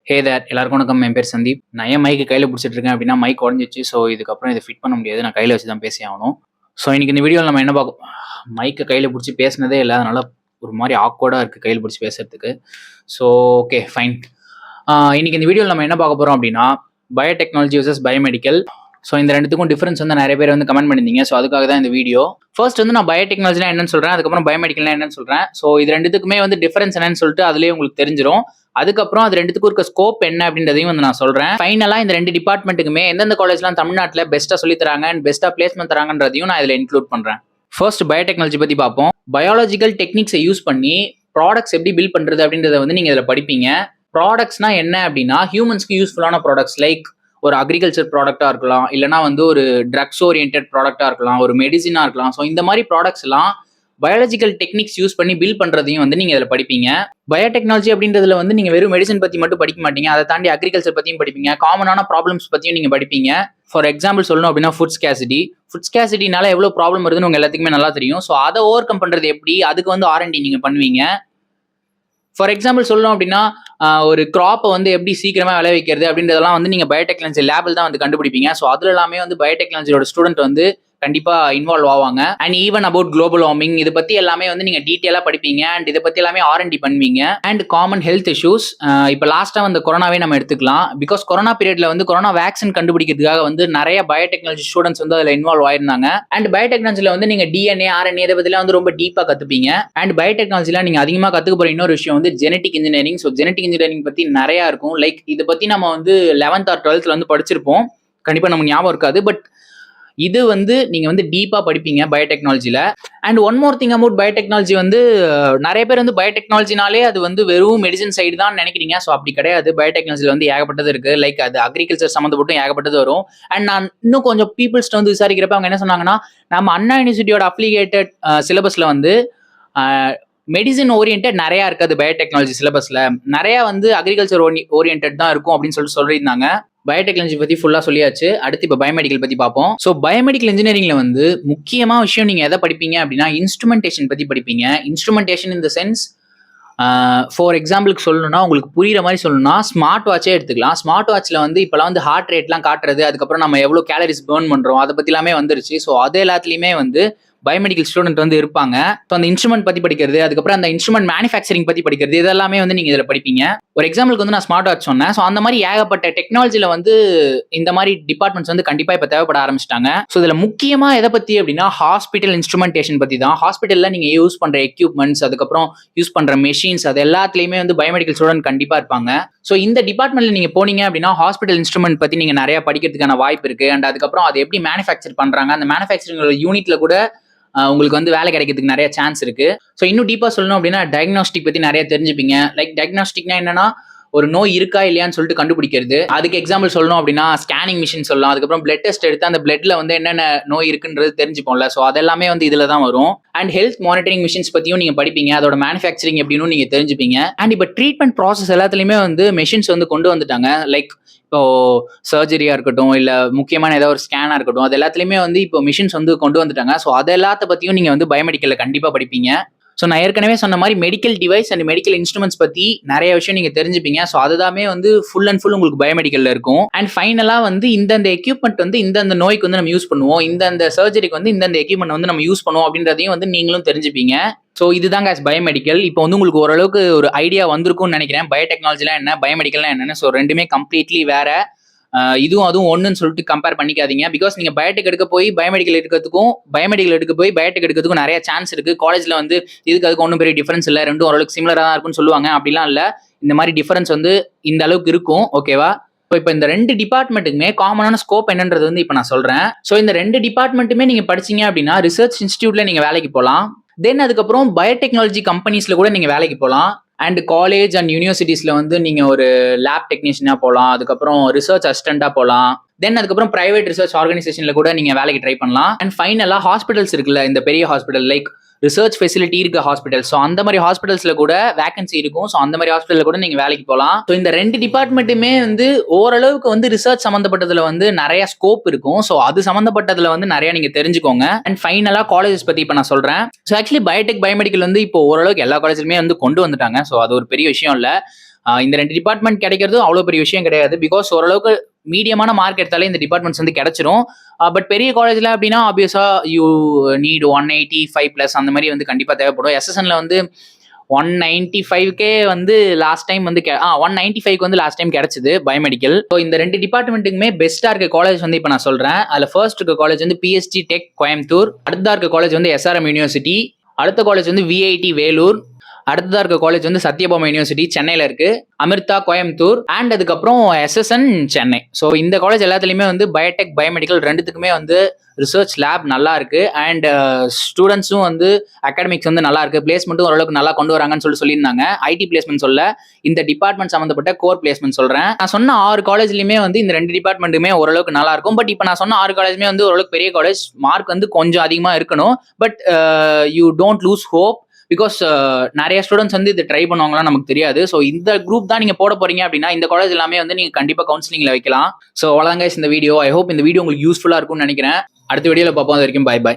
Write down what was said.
ஹே தேர் எல்லாருக்கும் வணக்கம். என் பேர் சந்தீப். நான் ஏன் மைக்கு கையில் பிடிச்சிட்டு இருக்கேன் அப்படின்னா மைக் உடஞ்சிச்சு. ஸோ இதுக்கப்புறம் இதை ஃபிட் பண்ண முடியாது, நான் கையில் வச்சு தான் பேசி ஆகணும். ஸோ இன்னைக்கு இந்த வீடியோவில் நம்ம என்ன பார்க்க, மைக்கை கையில் பிடிச்சி பேசினதே இல்லை, அதனால ஒரு மாதிரி ஆக்வர்டாக இருக்குது கையில் பிடிச்சி பேசுறதுக்கு. So okay fine. இன்னைக்கு இந்த வீடியோவில் நம்ம என்ன பார்க்க போகிறோம் அப்படின்னா பயோடெக்னாலஜி வர்சஸ் பயோமெடிக்கல். ஸோ இந்த ரெண்டுத்துக்கும் டிஃபரன்ஸ் வந்து நிறைய பேர் வந்து கமெண்ட் பண்ணியிருந்தீங்க. ஸோ அதுக்காக தான் இந்த வீடியோ. ஃபர்ஸ்ட் வந்து நான் பயோடெக்னாலஜினா என்னன்னு சொல்கிறேன், அதுக்கப்புறம் பயோமெடிக்கல்னா என்னன்னு சொல்கிறேன். ஸோ இது ரெண்டுத்துக்குமே வந்து டிஃபரன்ஸ் என்னன்னு சொல்லிட்டு அதுலேயே உங்களுக்கு தெரிஞ்சிடும். அதுக்கப்புறம் அது ரெண்டுத்துக்கும் இருக்க ஸ்கோப் என்ன அப்படின்றதையும் வந்து நான் சொல்றேன். ஃபைனலாக இந்த ரெண்டு டிபார்ட்மெண்ட்டுக்குமே எந்தெந்த காலேஜ்லாம் தமிழ்நாட்டில் பெஸ்ட்டாக சொல்லி தராங்க அண்ட் பெஸ்ட்டாக பிளேஸ்மெண்ட் தராங்கன்றதையும் நான் இதில் இன்க்ளூட் பண்ணுறேன். ஃபர்ஸ்ட் பயோடெக்னாலஜி பற்றி பார்ப்போம். பயாலஜிக்கல் டெக்னிக்ஸை யூஸ் பண்ணி ப்ராடக்ட்ஸ் எப்படி பில்ட் பண்ணுறது அப்படின்றத வந்து நீங்கள் இதில் படிப்பீங்க. ப்ராடக்ட்ஸ்னா என்ன அப்படின்னா ஹியூமன்ஸ்க்கு யூஸ்ஃபுல்லான ப்ராடக்ட்ஸ், லைக் ஒரு அக்ரிகல்ச்சர் ப்ராடக்டாக இருக்கலாம், இல்லைனா வந்து ஒரு ட்ரக்ஸ் ஓரியன்ட் ப்ராடக்டாக இருக்கலாம், ஒரு மெடிசினாக இருக்கலாம். ஸோ இந்த மாதிரி ப்ராடக்ட்ஸ் எல்லாம் பயாலஜிக்கல் டெக்னிக்ஸ் யூஸ் பண்ணி பில்ட் பண்ணுறதையும் வந்து நீங்கள் இதில் படிப்பீங்க. பயோடெக்னாலஜி அப்படின்றதுல வந்து நீங்கள் வெறும் மெடிசன் பற்றி மட்டும் படிக்க மாட்டீங்க, அதை தாண்டி அக்ரிகல்ச்சர் பற்றியும் படிப்பீங்க, காமனான ப்ராப்ளம்ஸ் பற்றியும் நீங்கள் படிப்பீங்க. ஃபார் எக்ஸாம்பிள் சொல்லணும் அப்படின்னா ஃபுட் ஸ்கேசிட்டினால எவ்வளோ ப்ராப்ளம் வருதுன்னு உங்கள் எல்லாத்துக்குமே நல்லா தெரியும். ஸோ அதை ஓவர் கம் பண்ணுறது எப்படி, அதுக்கு வந்து R&D நீங்கள் பண்ணுவீங்க. ஃபார் எக்ஸாம்பிள் சொல்லணும் அப்படின்னா ஒரு கிராப்பை வந்து எப்படி சீக்கிரமாக விளைவிக்கிறது அப்படின்றதெல்லாம் வந்து நீங்கள் பயோடெக்னாலஜி லேபில் தான் வந்து கண்டுபிடிப்பீங்க. ஸோ அதில் எல்லாமே வந்து பயோடெக்னாலஜியோட ஸ்டூடெண்ட் வந்து கண்டிப்பாக இன்வால்வ் ஆவாங்க. And even about global warming இது பற்றி எல்லாமே வந்து நீங்கள் டீட்டெயிலாக படிப்பீங்க. அண்ட் இதை பற்றி எல்லாமே R&D பண்ணுவீங்க. அண்ட் காமன் ஹெல்த் இஷ்யூஸ், இப்போ லாஸ்ட்டாக வந்து கொரோனாவே நம்ம எடுத்துக்கலாம். பிகாஸ் கொரோனா பீரியட்ல வந்து கொரோனா வேக்சின் கண்டுபிடிக்கிறதுக்காக வந்து நிறைய பயோடெக்னாலஜி ஸ்டூடெண்ட்ஸ் வந்து அதில் இன்வால்வ் ஆயிருந்தாங்க. அண்ட் பயோடெக்னாலஜியில் வந்து நீங்கள் DNA RNA இதை பற்றிலாம் வந்து ரொம்ப டீப்பாக கற்றுப்பீங்க. அண்ட் பயோடெக்னாலஜியில் நீங்கள் அதிகமாக கற்றுக்க போகிற இன்னொரு விஷயம் வந்து genetic engineering. So genetic engineering பற்றி நிறையா இருக்கும். லைக் இதை பற்றி நம்ம வந்து 11th or 12th வந்து படிச்சிருப்போம், கண்டிப்பாக நமக்கு ஞாபகம் இருக்காது. பட் இது வந்து நீங்கள் வந்து டீப்பாக படிப்பீங்க பயோடெக்னாலஜியில். And one more thing about biotechnology வந்து நிறைய பேர் வந்து பயோடெக்னாலஜினாலே அது வந்து வெறும் மெடிசன் சைடு தான் நினைக்கிறீங்க. ஸோ அப்படி கிடையாது. பயோடெக்னாலஜியில் வந்து ஏகப்பட்டது இருக்குது. லைக் அது அக்ரிகல்ச்சர் சம்மந்தப்பட்டும் ஏகப்பட்டது வரும். அண்ட் நான் இன்னும் கொஞ்சம் பீப்புள்ஸ்ட்டு வந்து விசாரிக்கிறப்ப அவங்க என்ன சொன்னாங்கன்னா, நம்ம அண்ணா யூனிவர்சிட்டியோட அப்ளிகேட்டட் சிலபஸில் வந்து மெடிசன் ஓரியன்ட் நிறையா இருக்காது. பயோடெக்னாலஜி சிலபஸில் நிறையா வந்து அக்ரிகல்ச்சர் ஓரியன்ட் தான் இருக்கும் அப்படின்னு சொல்லியிருந்தாங்க. பயோடெக்னாலஜி பற்றி ஃபுல்லாக சொல்லியாச்சு. அடுத்து இப்போ பயோமெடிக்கல் பற்றி பார்ப்போம். ஸோ பயோமெடிக்கல் இன்ஜினியரிங்கில் வந்து முக்கியமாக விஷயம் நீங்கள் எதை படிப்பீங்க அப்படின்னா இன்ஸ்ட்ருமெண்டேஷன் பற்றி படிப்பீங்க. Instrumentation in the sense, for எக்ஸாம்பிளுக்கு சொல்லணும்னா உங்களுக்கு புரியுற மாதிரி சொல்லணும்னா ஸ்மார்ட் வாட்சே எடுத்துக்கலாம். ஸ்மார்ட் வாட்சில் வந்து இப்போலாம் வந்து ஹார்ட் ரேட்லாம் காட்டுறது, அதுக்கப்புறம் நம்ம எவ்வளோ கேலரிஸ் பேர்ன் பண்ணுறோம் அதை பற்றி எல்லாமே வந்துருச்சு. ஸோ அது எல்லாத்துலேயுமே வந்து பயோமெடிக்கல் ஸ்டூடெண்ட் வந்து இருப்பாங்க. ஸோ அந்த இன்ஸ்ட்ருமெண்ட் பற்றி படிக்கிறது, அதுக்கப்புறம் அந்த இன்ஸ்ட்ருமெண்ட் மேனுஃபேக்சரிங் பற்றி படிக்கிறது, இதெல்லாமே வந்து நீங்கள் இதில் படிப்பீங்க. ஒரு எக்ஸாம்பிளுக்கு வந்து நான் ஸ்மார்ட் வாட்ச் சொன்னேன். ஸோ அந்த மாதிரி ஏகப்பட்ட டெக்னாலஜியில் வந்து இந்த மாதிரி டிபார்ட்மெண்ட்ஸ் வந்து கண்டிப்பாக இப்போ தேவைப்பட ஆரம்பிச்சிட்டாங்க. ஸோ இதில் முக்கியமாக எதை பற்றி அப்படின்னா ஹாஸ்பிட்டல் இன்ஸ்ட்ருமெண்டேஷன் பற்றி தான். ஹாஸ்பிட்டலில் நீங்கள் யூஸ் பண்ணுற எக்யூப்மெண்ட்ஸ், அதுக்கப்புறம் யூஸ் பண்ணுற மெஷின்ஸ், அது எல்லாத்துலேயுமே வந்து பயோமெடிக்கல் ஸ்டூடெண்ட் கண்டிப்பாக இருப்பாங்க. ஸோ இந்த டிபார்ட்மெண்ட்டில் நீங்கள் போனீங்க அப்படின்னா ஹாஸ்பிட்டல் இன்ஸ்ட்ருமெண்ட் பற்றி நீங்கள் நிறையா படிக்கிறதுக்கான வாய்ப்பு இருக்குது. அண்ட் அதுக்கப்புறம் அதை எப்படி மேனுஃபேக்சர் பண்ணுறாங்க, அந்த மேனுஃபேக்சரிங் யூனிட்டில் கூட உங்களுக்கு வந்து வேலை கிடைக்கிறதுக்கு நிறைய சான்ஸ் இருக்கு. ஸோ இன்னும் டீப்பாக சொல்லணும் அப்படின்னா டயக்னாஸ்டிக் பற்றி நிறைய தெரிஞ்சுப்பீங்க. லைக் டயக்னாஸ்டிக்னா என்னன்னா ஒரு நோய் இருக்கா இல்லையான்னு சொல்லிட்டு கண்டுபிடிக்கிறது. அதுக்கு எக்ஸாம்பிள் சொல்லணும் அப்படின்னா ஸ்கேனிங் மிஷின் சொல்லலாம். அதுக்கப்புறம் பிளட் டெஸ்ட் எடுத்து அந்த பிளட்ல வந்து என்னென்ன நோய் இருக்குன்றது தெரிஞ்சுப்போம்ல. ஸோ அதெல்லாமே வந்து இதில் தான் வரும். அண்ட் ஹெல்த் மானிட்டரிங் மிஷின்ஸ் பற்றியும் நீங்கள் படிப்பீங்க. அதோட மேனுஃபேக்சரிங் எப்படின்னு நீங்கள் தெரிஞ்சுப்பீங்க. அண்ட் இப்போ ட்ரீட்மெண்ட் ப்ராசஸ் எல்லாத்துலேயுமே வந்து மெஷின்ஸ் வந்து கொண்டு வந்துட்டாங்க. லைக் இப்போ சர்ஜரியா இருக்கட்டும், இல்லை முக்கியமான ஏதாவது ஒரு ஸ்கேனாக இருக்கட்டும், அது எல்லாத்துலேயுமே வந்து இப்போ மிஷின்ஸ் வந்து கொண்டு வந்துட்டாங்க. ஸோ அது எல்லாத்த பற்றியும் நீங்கள் வந்து பயோமெடிக்கலில் கண்டிப்பாக படிப்பீங்க. ஸோ நான் ஏற்கனவே சொன்ன மாதிரி medical device and medical instruments பற்றி நிறைய விஷயம் நீங்கள் தெரிஞ்சுப்பீங்க. ஸோ அதுதாமே வந்து ஃபுல் அண்ட் ஃபுல் உங்களுக்கு பயோமெடிக்கலில் இருக்கும். அண்ட் ஃபைனலாக வந்து இந்தந்த எக்யூப்மெண்ட் வந்து இந்தந்த நோய்க்கு வந்து நம்ம யூஸ் பண்ணுவோம், இந்தந்த சர்ஜரிக்கு வந்து இந்தந்த எக்யூப்மெண்ட் வந்து நம்ம யூஸ் பண்ணுவோம் அப்படின்றதையும் வந்து நீங்களும் தெரிஞ்சுப்பீங்க. ஸோ இதுதாங்க பயோமெடிக்கல். இப்போ வந்து உங்களுக்கு ஓரளவுக்கு ஒரு ஐடியா வந்திருக்கும்னு நினைக்கிறேன். பயோடெக்னாலஜிலாம் என்ன, பயோமெடிக்கல்லாம் என்னன்னு. ஸோ ரெண்டுமே கம்ப்ளீட்லி வேற. இதுவும் அதுவும் ஒன்றுன்னு சொல்லிட்டு கம்பேர் பண்ணிக்காதீங்க. பிகாஸ் நீங்கள் பயோடெக் எடுக்க போய் பயோமெடிக்கல் எடுக்கிறதுக்கும் பயோடெக் எடுக்கிறதுக்கும் நிறைய சான்ஸ் இருக்குது. காலேஜில் வந்து இதுக்கு அதுக்கு ஒன்றும் பெரிய டிஃபரன்ஸ் இல்லை, ரெண்டும் ஓரளவுக்கு சிமிலராக தான் இருக்குன்னு சொல்லுவாங்க. அப்படிலாம் இல்லை, இந்த மாதிரி டிஃபரன்ஸ் வந்து இந்த அளவுக்கு இருக்கும். ஓகேவா? இப்போ இந்த ரெண்டு டிபார்ட்மெண்ட்டுக்குமே காமனான ஸ்கோப் என்னன்றது வந்து இப்போ நான் சொல்கிறேன். ஸோ இந்த ரெண்டு டிபார்ட்மெண்ட்டுமே நீங்கள் படிச்சீங்க அப்படின்னா ரிசர்ச் இன்ஸ்டியூட்ல நீங்கள் வேலைக்கு போகலாம். தென் அதுக்கப்புறம் பயோடெக்னாலஜி கம்பெனிஸில் கூட நீங்கள் வேலைக்கு போகலாம். அண்ட் காலேஜ் அண்ட் யூனிவர்சிட்டிஸில் வந்து நீங்கள் ஒரு லேப் டெக்னீஷியனாக போகலாம். அதுக்கப்புறம் ரிசர்ச் அசிஸ்டண்ட்டாக போகலாம். தென் அதுக்கப்புறம் பிரைவேட் ரிசர்ச் ஆர்கனைசேஷனில் கூட நீங்கள் வேலைக்கு ட்ரை பண்ணலாம். அண்ட் ஃபைனலாக ஹாஸ்பிட்டல்ஸ் இருக்குல்ல, இந்த பெரிய ஹாஸ்பிட்டல் லைக் ரிசர்ச் ஃபெசிலிட்டி இருக்க ஹாஸ்பிட்டல். ஸோ அந்த மாதிரி ஹாஸ்பிட்டல்ஸில் கூட வேகன்சி இருக்கும். ஸோ அந்த மாதிரி ஹாஸ்பிட்டலில் கூட நீங்கள் வேலைக்கு போகலாம். ஸோ இந்த ரெண்டு டிபார்ட்மெண்ட்டுமே வந்து ஓரளவுக்கு வந்து ரிசர்ச் சம்மந்தப்பட்டதில் வந்து நிறைய ஸ்கோப் இருக்கும். ஸோ அது சம்மந்தப்பட்டதில் வந்து நிறைய நீங்கள் தெரிஞ்சுக்கோங்க. அண்ட் ஃபைனலாக காலேஜஸ் பற்றி இப்போ நான் சொல்கிறேன். ஸோ ஆக்சுவலி பயோடெக் பயோமெடிக்கல் வந்து இப்போ ஓரளவுக்கு எல்லா காலேஜ்லையுமே வந்து கொண்டு வந்துட்டாங்க. ஸோ அது ஒரு பெரிய விஷயம் இல்லை. இந்த 2 டிபார்ட்மெண்ட் கிடைக்கிறது அவ்வளோ பெரிய விஷயம் கிடையாது. பிகாஸ் ஓரளவுக்கு மீடியமான மார்க் எடுத்தாலே இந்த டிபார்ட்மெண்ட்ஸ் வந்து கிடைச்சிரும். பட் பெரிய காலேஜ்ல அப்படின்னா ஆப்வியஸா யூ நீட் 185+ அந்த மாதிரி வந்து கண்டிப்பா தேவைப்படும். எஸ்எஸ்என்ல வந்து 195K வந்து லாஸ்ட் டைம் வந்து 195க்கு வந்து லாஸ்ட் டைம் கிடைச்சது பயோமெடிக்கல். ஸோ இந்த 2 டிபார்ட்மெண்ட்டுக்குமே பெஸ்டா இருக்க காலேஜ் வந்து இப்போ நான் சொல்றேன். அதில் ஃபர்ஸ்ட் இருக்க காலேஜ் வந்து பிஎஸ்டி டெக் கோயம்புத்தூர், அடுத்ததா இருக்க காலேஜ் வந்து எஸ்ஆர்எம் யூனிவர்சிட்டி, அடுத்த காலேஜ் வந்து விஐடி வேலூர், அடுத்ததா இருக்க காலேஜ் வந்து சத்யபாமா யூனிவர்சிட்டி சென்னையில இருக்கு, அமிர்தா கோயம்புத்தூர் அண்ட் அதுக்கப்புறம் எஸ்எஸ்என் சென்னை. ஸோ இந்த காலேஜ் எல்லாத்துலயுமே வந்து பயோடெக் பயோமெடிக்கல் ரெண்டுத்துக்குமே வந்து ரிசர்ச் லேப் நல்லா இருக்கு அண்ட் ஸ்டூடெண்ட்ஸும் வந்து அகாடமிக்ஸ் வந்து நல்லா இருக்கு, பிளேஸ்மெண்ட்டும் ஓரளவுக்கு நல்லா கொண்டு வராங்கன்னு சொல்லியிருந்தாங்க. ஐடி பிளேஸ்மெண்ட் சொல்ல, இந்த டிபார்ட்மெண்ட் சம்பந்தப்பட்ட கோர் பிளேஸ்மெண்ட் சொல்றேன். நான் சொன்ன 6 காலேஜ்லயுமே வந்து இந்த 2 டிபார்ட்மெண்ட்டுமே ஓரளவுக்கு நல்லா இருக்கும். பட் இப்போ நான் சொன்ன 6 காலேஜுமே வந்து ஓரளவுக்கு பெரிய காலேஜ், மார்க் வந்து கொஞ்சம் அதிகமா இருக்கணும். But you don't loose hope because நிறைய ஸ்டூடெண்ட்ஸ் வந்து இதை ட்ரை பண்ணுவாங்களா நமக்கு தெரியாது. ஸோ இந்த குரூப் தான் நீங்க போட போறீங்க அப்படின்னா இந்த காலேஜ் எல்லாமே வந்து நீங்க கண்டிப்பா கவுன்சிலிங்ல வைக்கலாம். ஸோ அவ்வளோதாங்க இந்த வீடியோ. ஐ ஹோப் இந்த வீடியோ உங்களுக்கு யூஸ்ஃபுல்லா இருக்கும்னு நினைக்கிறேன். அடுத்த வீடியோல பார்ப்போம். அது வரைக்கும் பை.